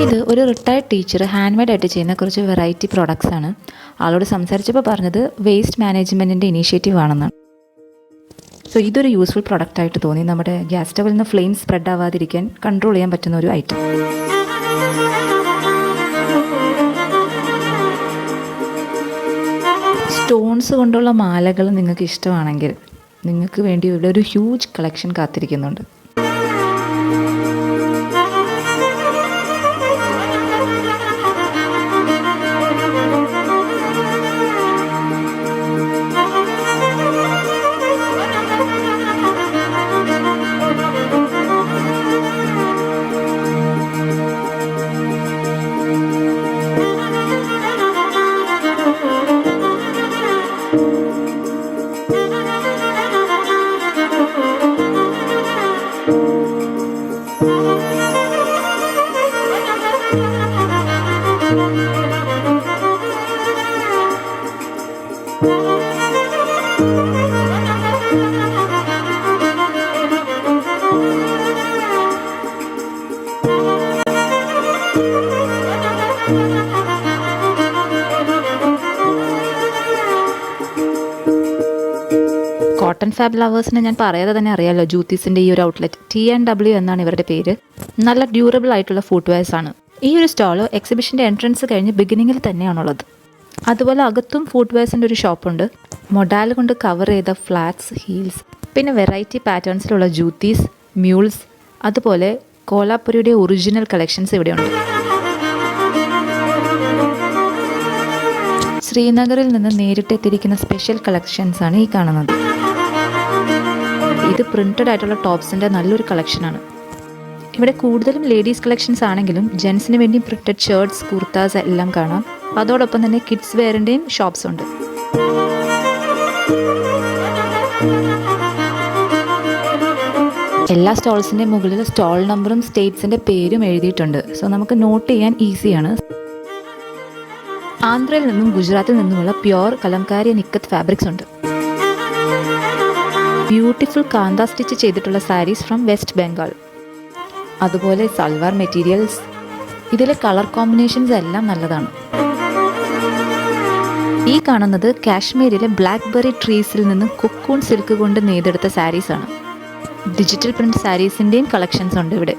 ഇത് ഒരു retired teacher hand made ആയിട്ട് ചെയ്യുന്ന കുറച്ച് വെറൈറ്റി പ്രോഡക്റ്റ്സ് ആണ്. ആളോട് സംസാരിച്ചപ്പോൾ പറഞ്ഞത് വേസ്റ്റ് മാനേജ്മെൻറ്റിൻ്റെ ഇനീഷ്യേറ്റീവ് ആണെന്നാണ്. സോ ഇതൊരു യൂസ്ഫുൾ പ്രൊഡക്റ്റ് ആയിട്ട് തോന്നി. നമ്മുടെ ഗ്യാസ് സ്റ്റവിൽ നിന്ന് ഫ്ലെയിം സ്പ്രെഡ് ആവാതിരിക്കാൻ കൺട്രോൾ ചെയ്യാൻ പറ്റുന്ന ഒരു ഐറ്റം. സ്റ്റോൺസ് കൊണ്ടുള്ള മാലകൾ നിങ്ങൾക്ക് ഇഷ്ടമാണെങ്കിൽ നിങ്ങൾക്ക് വേണ്ടി ഇവിടെ ഒരു ഹ്യൂജ് കളക്ഷൻ കാത്തിരിക്കുന്നുണ്ട്. കോട്ടൺ ഫാബ് ലവേഴ്സിനെ ഞാൻ പറയാതെ തന്നെ അറിയാമല്ലോ, ജൂത്തീസിൻ്റെ ഈ ഒരു ഔട്ട്ലെറ്റ് T&W എന്നാണ് ഇവരുടെ പേര്. നല്ല ഡ്യൂറബിൾ ആയിട്ടുള്ള ഫുട്വെയർസ് ആണ്. ഈ ഒരു സ്റ്റോള് എക്സിബിഷൻ്റെ എൻട്രൻസ് കഴിഞ്ഞ് ബിഗിനിങ്ങിൽ തന്നെയാണുള്ളത്. അതുപോലെ അകത്തും ഫുട്വെയർസിൻ്റെ ഒരു ഷോപ്പുണ്ട്. മൊഡാൽ കൊണ്ട് കവർ ചെയ്ത ഫ്ലാറ്റ്സ്, ഹീൽസ്, പിന്നെ വെറൈറ്റി പാറ്റേൺസിലുള്ള ജൂത്തീസ്, മ്യൂൾസ്, അതുപോലെ കോലാപ്പുരിയുടെ ഒറിജിനൽ കളക്ഷൻസ് ഇവിടെയുണ്ട്. ശ്രീനഗറിൽ നിന്ന് നേരിട്ട് എത്തിയിരിക്കുന്ന സ്പെഷ്യൽ കളക്ഷൻസ് ആണ് ഈ കാണുന്നത്. ഇത് പ്രിന്റഡ് ആയിട്ടുള്ള ടോപ്സിൻ്റെ നല്ലൊരു കളക്ഷനാണ്. ഇവിടെ കൂടുതലും ലേഡീസ് കളക്ഷൻസ് ആണെങ്കിലും ജെൻസിന് വേണ്ടി പ്രിന്റഡ് ഷർട്ട്സ്, കുർത്താസ് എല്ലാം കാണാം. അതോടൊപ്പം തന്നെ കിഡ്സ് വെയറിൻ്റെയും ഷോപ്സ് ഉണ്ട്. എല്ലാ സ്റ്റോൾസിൻ്റെ മുകളിൽ സ്റ്റോൾ നമ്പറും സ്റ്റേറ്റ്സിൻ്റെ പേരും എഴുതിയിട്ടുണ്ട്. സോ നമുക്ക് നോട്ട് ചെയ്യാൻ ഈസിയാണ്. ആന്ധ്രയിൽ നിന്നും ഗുജറാത്തിൽ നിന്നുമുള്ള പ്യുവർ കലംകാരി നിക്കത്ത് ഫാബ്രിക്സ് ഉണ്ട്. ബ്യൂട്ടിഫുൾ കാന്ത സ്റ്റിച്ച് ചെയ്തിട്ടുള്ള സാരീസ് ഫ്രം വെസ്റ്റ് ബംഗാൾ. അതുപോലെ സൽവാർ മെറ്റീരിയൽസ്. ഇതിലെ കളർ കോമ്പിനേഷൻസ് എല്ലാം നല്ലതാണ്. ഈ കാണുന്നത് കാശ്മീരിലെ ബ്ലാക്ക്ബെറി ട്രീസിൽ നിന്ന് കൊക്കൂൺ സിൽക്ക് കൊണ്ട് നെയ്തെടുത്ത സാരീസാണ്. ഡിജിറ്റൽ പ്രിന്റ് സാരീസിൻ്റെയും കളക്ഷൻസ് ഉണ്ട് ഇവിടെ.